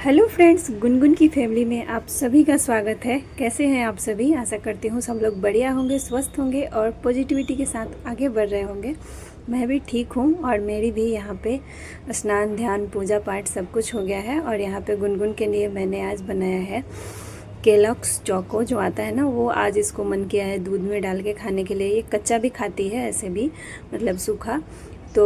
Hello friends, Gungun की family में आप सभी का स्वागत है। कैसे हैं आप सभी? आशा करती हूँ सब लोग बढ़िया होंगे, स्वस्थ होंगे और पॉजिटिविटी के साथ आगे बढ़ रहे होंगे। मैं भी ठीक हूँ और मेरी भी यहाँ पे स्नान ध्यान पूजा पाठ सब कुछ हो गया है। और यहाँ पे गुनगुन के लिए मैंने आज बनाया है केलॉग्स चोको जो आता है ना, वो आज इसको मन किया है दूध में डाल के खाने के लिए। ये कच्चा भी खाती है, ऐसे भी मतलब सूखा। तो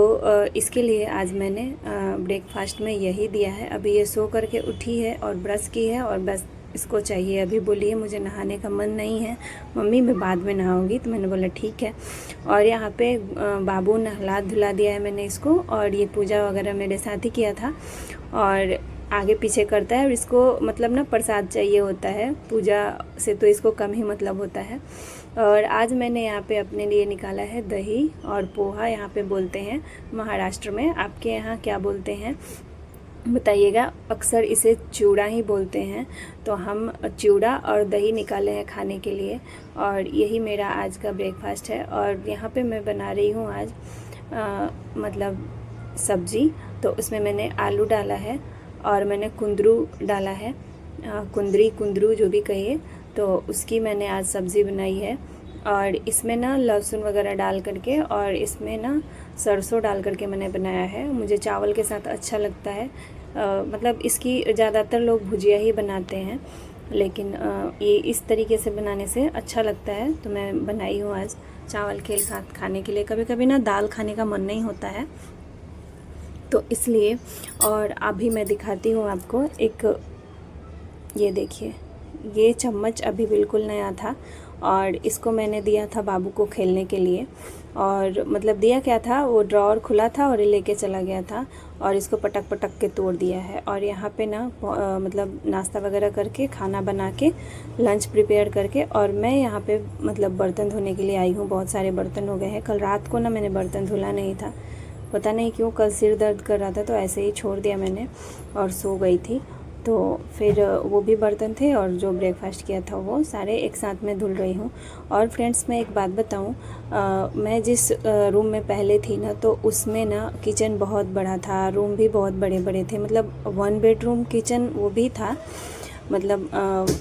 इसके लिए आज मैंने ब्रेकफास्ट में यही दिया है। अभी ये सो करके उठी है और ब्रश की है और बस इसको चाहिए। अभी बोली है मुझे नहाने का मन नहीं है मम्मी, मैं बाद में नहाऊंगी। तो मैंने बोला ठीक है। और यहाँ पे बाबू नहला धुला दिया है मैंने इसको, और ये पूजा वगैरह मेरे साथ ही किया था और आगे पीछे करता है। और इसको मतलब ना प्रसाद चाहिए होता है, पूजा से तो इसको कम ही मतलब होता है। और आज मैंने यहाँ पे अपने लिए निकाला है दही और पोहा। यहाँ पे बोलते हैं महाराष्ट्र में, आपके यहाँ क्या बोलते हैं बताइएगा। अक्सर इसे चूड़ा ही बोलते हैं। तो हम चूड़ा और दही निकाले हैं खाने के लिए, और यही मेरा आज का ब्रेकफास्ट है। और यहाँ पे मैं बना रही हूँ आज मतलब सब्ज़ी। तो उसमें मैंने आलू डाला है और मैंने कुंदरू डाला है, कुंदरू जो भी कहिए। तो उसकी मैंने आज सब्ज़ी बनाई है। और इसमें ना लहसुन वगैरह डाल करके और इसमें ना सरसों डाल करके मैंने बनाया है। मुझे चावल के साथ अच्छा लगता है। मतलब इसकी ज़्यादातर लोग भुजिया ही बनाते हैं, लेकिन ये इस तरीके से बनाने से अच्छा लगता है। तो मैं बनाई हूँ आज चावल के साथ खाने के लिए। कभी कभी ना दाल खाने का मन नहीं होता है, तो इसलिए। और अभी मैं दिखाती हूँ आपको एक, ये देखिए, ये चम्मच अभी बिल्कुल नया था और इसको मैंने दिया था बाबू को खेलने के लिए। और मतलब दिया क्या था, वो ड्रॉअर खुला था और ये लेके चला गया था और इसको पटक पटक के तोड़ दिया है। और यहाँ पे ना मतलब नाश्ता वगैरह करके, खाना बना के, लंच प्रिपेयर करके, और मैं यहाँ पे मतलब बर्तन धोने के लिए आई हूँ। बहुत सारे बर्तन हो गए हैं। कल रात को ना मैंने बर्तन धुला नहीं था, पता नहीं क्यों, कल सिर दर्द कर रहा था तो ऐसे ही छोड़ दिया मैंने और सो गई थी। तो फिर वो भी बर्तन थे और जो ब्रेकफास्ट किया था वो सारे एक साथ में धुल रही हूँ। और फ्रेंड्स, मैं एक बात बताऊँ, मैं जिस रूम में पहले थी ना, तो उसमें ना किचन बहुत बड़ा था, रूम भी बहुत बड़े बड़े थे। मतलब 1 बेडरूम किचन वो भी था, मतलब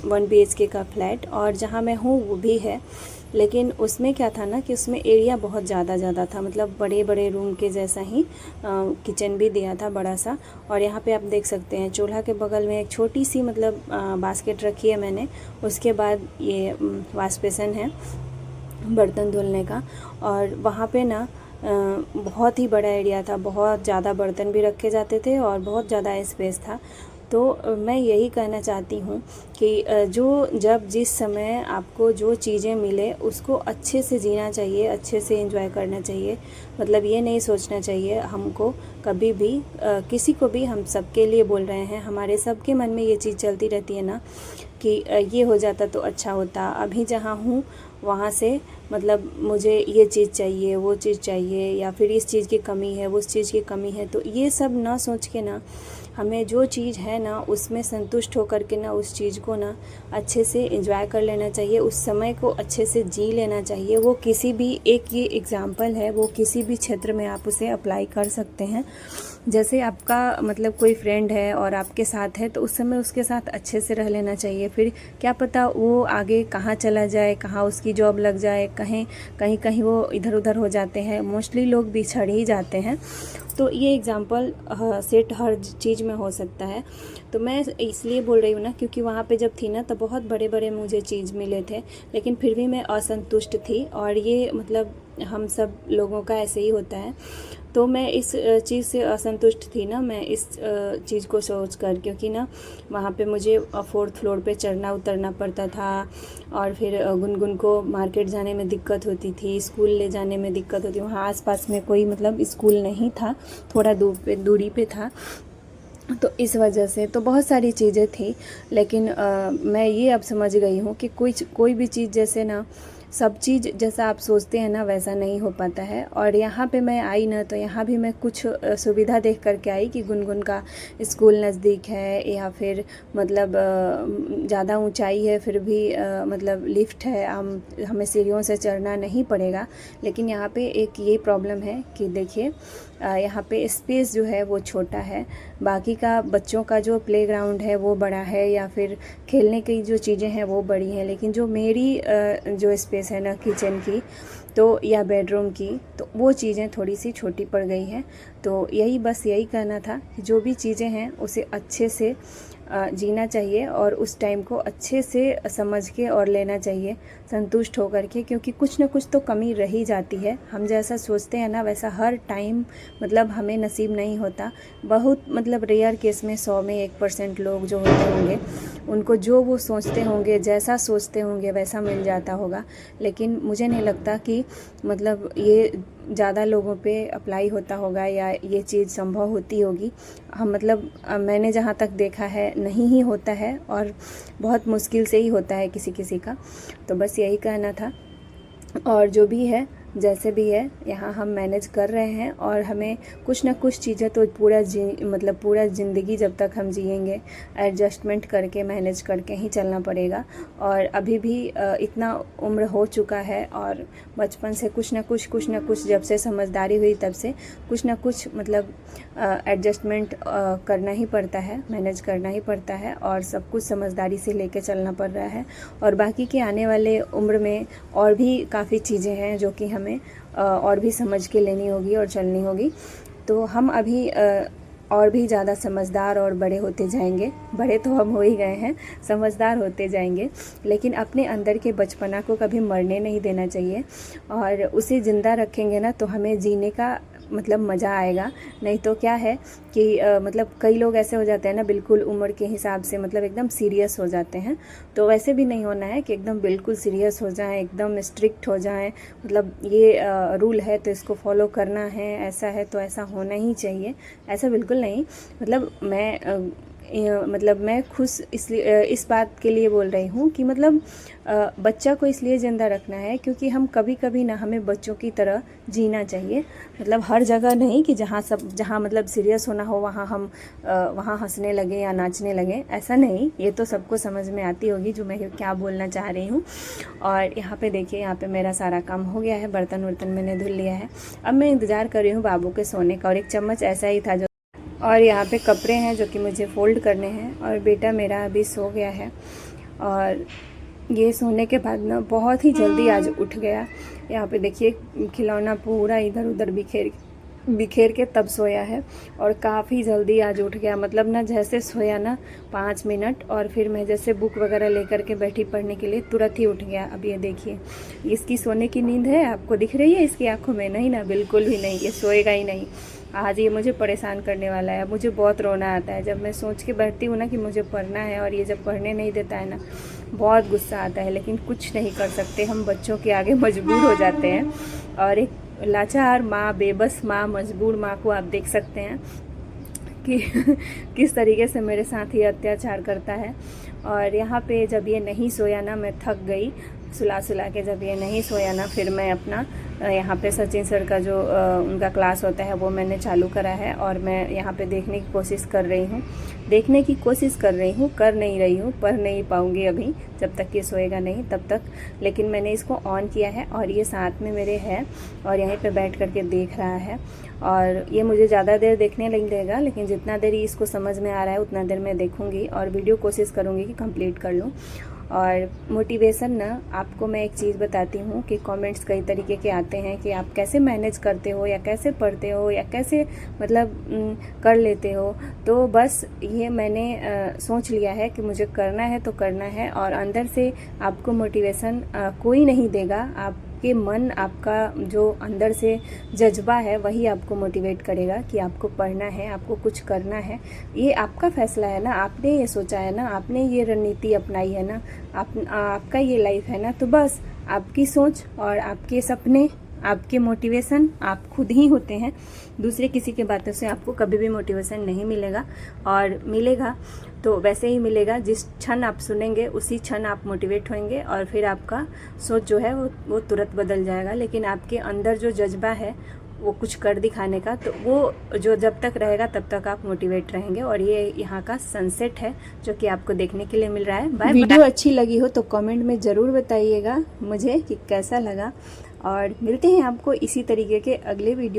1 BHK का फ्लैट। और जहाँ मैं हूँ वो भी है, लेकिन उसमें क्या था ना कि उसमें एरिया बहुत ज़्यादा था। मतलब बड़े बड़े रूम के जैसा ही किचन भी दिया था, बड़ा सा। और यहाँ पे आप देख सकते हैं चूल्हा के बगल में एक छोटी सी मतलब बास्केट रखी है मैंने। उसके बाद ये वाश बेसिन है बर्तन धुलने का। और वहाँ पे ना बहुत ही बड़ा एरिया था, बहुत ज़्यादा बर्तन भी रखे जाते थे और बहुत ज़्यादा स्पेस था। तो मैं यही कहना चाहती हूँ कि जब जिस समय आपको जो चीज़ें मिले उसको अच्छे से जीना चाहिए, अच्छे से एंजॉय करना चाहिए। मतलब ये नहीं सोचना चाहिए हमको कभी भी, किसी को भी, हम सबके लिए बोल रहे हैं, हमारे सबके मन में ये चीज़ चलती रहती है ना कि ये हो जाता तो अच्छा होता। अभी जहाँ हूँ वहाँ से मतलब मुझे ये चीज़ चाहिए, वो चीज़ चाहिए, या फिर इस चीज़ की कमी है, उस चीज़ की कमी है। तो ये सब ना सोच के ना, हमें जो चीज़ है ना उसमें संतुष्ट होकर के ना उस चीज़ को ना अच्छे से एंजॉय कर लेना चाहिए, उस समय को अच्छे से जी लेना चाहिए। वो किसी भी एक, ये एग्ज़ाम्पल है, वो किसी भी क्षेत्र में आप उसे अप्लाई कर सकते हैं। जैसे आपका मतलब कोई फ्रेंड है और आपके साथ है, तो उस समय उसके साथ अच्छे से रह लेना चाहिए। फिर क्या पता वो आगे कहाँ चला जाए, कहाँ उसकी जॉब लग जाए, कहीं वो इधर उधर हो जाते हैं। मोस्टली लोग बिछड़ ही जाते हैं। तो ये एग्ज़ाम्पल सेट हर चीज़ में हो सकता है। तो मैं इसलिए बोल रही हूँ ना, क्योंकि वहाँ पे जब थी ना तो बहुत बड़े बड़े मुझे चीज़ मिले थे, लेकिन फिर भी मैं असंतुष्ट थी। और ये मतलब हम सब लोगों का ऐसे ही होता है। तो मैं इस चीज़ से असंतुष्ट थी ना, मैं इस चीज़ को सोच कर, क्योंकि ना वहाँ पे मुझे 4th फ्लोर पे चढ़ना उतरना पड़ता था। और फिर गुनगुन को मार्केट जाने में दिक्कत होती थी, स्कूल ले जाने में दिक्कत होती। वहाँ आसपास में कोई मतलब स्कूल नहीं था, थोड़ा दूरी पे था। तो इस वजह से तो बहुत सारी चीज़ें थी। लेकिन मैं ये अब समझ गई हूँ कि कोई भी चीज़ जैसे ना, सब चीज़ जैसा आप सोचते हैं ना वैसा नहीं हो पाता है। और यहाँ पे मैं आई ना, तो यहाँ भी मैं कुछ सुविधा देख करके आई कि गुनगुन का स्कूल नज़दीक है, या फिर मतलब ज़्यादा ऊंचाई है, फिर भी मतलब लिफ्ट है, हमें सीढ़ियों से चढ़ना नहीं पड़ेगा। लेकिन यहाँ पे एक ये प्रॉब्लम है कि देखिए, यहाँ पे स्पेस जो है वो छोटा है। बाकी का बच्चों का जो प्लेग्राउंड है वो बड़ा है, या फिर खेलने की जो चीज़ें हैं वो बड़ी हैं, लेकिन जो मेरी जो स्पेस है ना किचन की तो या बेडरूम की, तो वो चीज़ें थोड़ी सी छोटी पड़ गई हैं। तो यही कहना था कि जो भी चीज़ें हैं उसे अच्छे से जीना चाहिए और उस टाइम को अच्छे से समझ के और लेना चाहिए संतुष्ट होकर के, क्योंकि कुछ ना कुछ तो कमी रह ही जाती है। हम जैसा सोचते हैं ना वैसा हर टाइम मतलब हमें नसीब नहीं होता। बहुत मतलब रेयर केस में 100 में 1% लोग जो होते होंगे उनको जो वो सोचते होंगे, जैसा सोचते होंगे वैसा मिल जाता होगा। लेकिन मुझे नहीं लगता कि मतलब ये ज़्यादा लोगों पे अप्लाई होता होगा या ये चीज़ संभव होती होगी। हम मतलब मैंने जहाँ तक देखा है नहीं ही होता है, और बहुत मुश्किल से ही होता है किसी किसी का। तो बस यही कहना था। और जो भी है जैसे भी है यहाँ हम मैनेज कर रहे हैं, और हमें कुछ ना कुछ चीज़ें तो पूरा ज़िंदगी जब तक हम जिएंगे एडजस्टमेंट करके मैनेज करके ही चलना पड़ेगा। और अभी भी इतना उम्र हो चुका है, और बचपन से कुछ ना कुछ जब से समझदारी हुई तब से कुछ ना कुछ मतलब एडजस्टमेंट करना ही पड़ता है, मैनेज करना ही पड़ता है, और सब कुछ समझदारी से लेके चलना पड़ रहा है। और बाकी के आने वाले उम्र में और भी काफ़ी चीज़ें हैं जो कि हमें और भी समझ के लेनी होगी और चलनी होगी। तो हम अभी और भी ज़्यादा समझदार और बड़े होते जाएंगे। बड़े तो हम हो ही गए हैं, समझदार होते जाएंगे, लेकिन अपने अंदर के बचपना को कभी मरने नहीं देना चाहिए, और उसे ज़िंदा रखेंगे ना तो हमें जीने का मतलब मज़ा आएगा। नहीं तो क्या है कि मतलब कई लोग ऐसे हो जाते हैं ना बिल्कुल उम्र के हिसाब से मतलब एकदम सीरियस हो जाते हैं। तो वैसे भी नहीं होना है कि एकदम बिल्कुल सीरियस हो जाएं, एकदम स्ट्रिक्ट हो जाएं, मतलब ये रूल है तो इसको फॉलो करना है, ऐसा है तो ऐसा होना ही चाहिए, ऐसा बिल्कुल नहीं। मतलब मैं खुश इसलिए इस बात के लिए बोल रही हूँ कि मतलब बच्चा को इसलिए ज़िंदा रखना है क्योंकि हम कभी कभी ना हमें बच्चों की तरह जीना चाहिए। मतलब हर जगह नहीं कि जहाँ मतलब सीरियस होना हो वहाँ हम वहाँ हंसने लगे या नाचने लगे, ऐसा नहीं। ये तो सबको समझ में आती होगी जो मैं क्या बोलना चाह रही हूँ। और यहाँ पे देखिए, यहाँ पे मेरा सारा काम हो गया है, बर्तन वर्तन मैंने धुल लिया है। अब मैं इंतज़ार कर रही हूँ बाबू के सोने का, और एक चम्मच ऐसा ही था जो, और यहाँ पे कपड़े हैं जो कि मुझे फ़ोल्ड करने हैं। और बेटा मेरा अभी सो गया है, और ये सोने के बाद ना बहुत ही जल्दी आज उठ गया। यहाँ पे देखिए खिलौना पूरा इधर उधर बिखेर के तब सोया है, और काफ़ी जल्दी आज उठ गया। मतलब ना जैसे सोया ना 5 मिनट, और फिर मैं जैसे बुक वगैरह लेकर के बैठी पढ़ने के लिए तुरंत ही उठ गया। अब ये देखिए, इसकी सोने की नींद है, आपको दिख रही है इसकी आंखों में? नहीं ना, बिल्कुल भी नहीं, ये सोएगा ही नहीं। आज ये मुझे परेशान करने वाला है। मुझे बहुत रोना आता है जब मैं सोच के बैठती हूँ ना कि मुझे पढ़ना है, और ये जब पढ़ने नहीं देता है ना बहुत गुस्सा आता है। लेकिन कुछ नहीं कर सकते, हम बच्चों के आगे मजबूर हो जाते हैं। और एक लाचार माँ, बेबस माँ, मजबूर माँ को आप देख सकते हैं कि किस तरीके से मेरे साथ ये अत्याचार करता है। और यहाँ पे जब ये नहीं सोया ना, मैं थक गई सुला के। जब ये नहीं सोया ना, फिर मैं अपना यहाँ पे सचिन सर का जो उनका क्लास होता है वो मैंने चालू करा है, और मैं यहाँ पे देखने की कोशिश कर रही हूँ, कर नहीं रही हूँ, पढ़ नहीं पाऊँगी अभी जब तक ये सोएगा नहीं तब तक। लेकिन मैंने इसको ऑन किया है, और ये साथ में मेरे है, और यहीं पे बैठ करके देख रहा है। और ये मुझे ज़्यादा देर देखने नहीं देगा, लेकिन जितना देर इसको समझ में आ रहा है उतना देर मैं देखूँगी, और वीडियो कोशिश करूँगी कि कंप्लीट कर लूँ। और मोटिवेशन ना, आपको मैं एक चीज़ बताती हूँ कि कमेंट्स कई तरीके के आते हैं कि आप कैसे मैनेज करते हो, या कैसे पढ़ते हो, या कैसे मतलब कर लेते हो। तो बस ये मैंने सोच लिया है कि मुझे करना है तो करना है, और अंदर से आपको मोटिवेशन कोई नहीं देगा। आपके मन, आपका जो अंदर से जज्बा है वही आपको मोटिवेट करेगा कि आपको पढ़ना है, आपको कुछ करना है। ये आपका फैसला है ना, आपने ये सोचा है ना, आपने ये रणनीति अपनाई है ना, आपका ये लाइफ है ना। तो बस आपकी सोच और आपके सपने, आपके मोटिवेशन आप खुद ही होते हैं। दूसरे किसी के बातों से आपको कभी भी मोटिवेशन नहीं मिलेगा, और मिलेगा तो वैसे ही मिलेगा जिस क्षण आप सुनेंगे उसी क्षण आप मोटिवेट होंगे, और फिर आपका सोच जो है वो तुरंत बदल जाएगा। लेकिन आपके अंदर जो जज्बा है वो कुछ कर दिखाने का, तो वो जो जब तक रहेगा तब तक आप मोटिवेट रहेंगे। और ये यहाँ का सनसेट है जो कि आपको देखने के लिए मिल रहा है। बाय। वीडियो अच्छी लगी हो तो कमेंट में ज़रूर बताइएगा मुझे कि कैसा लगा, और मिलते हैं आपको इसी तरीके के अगले वीडियो।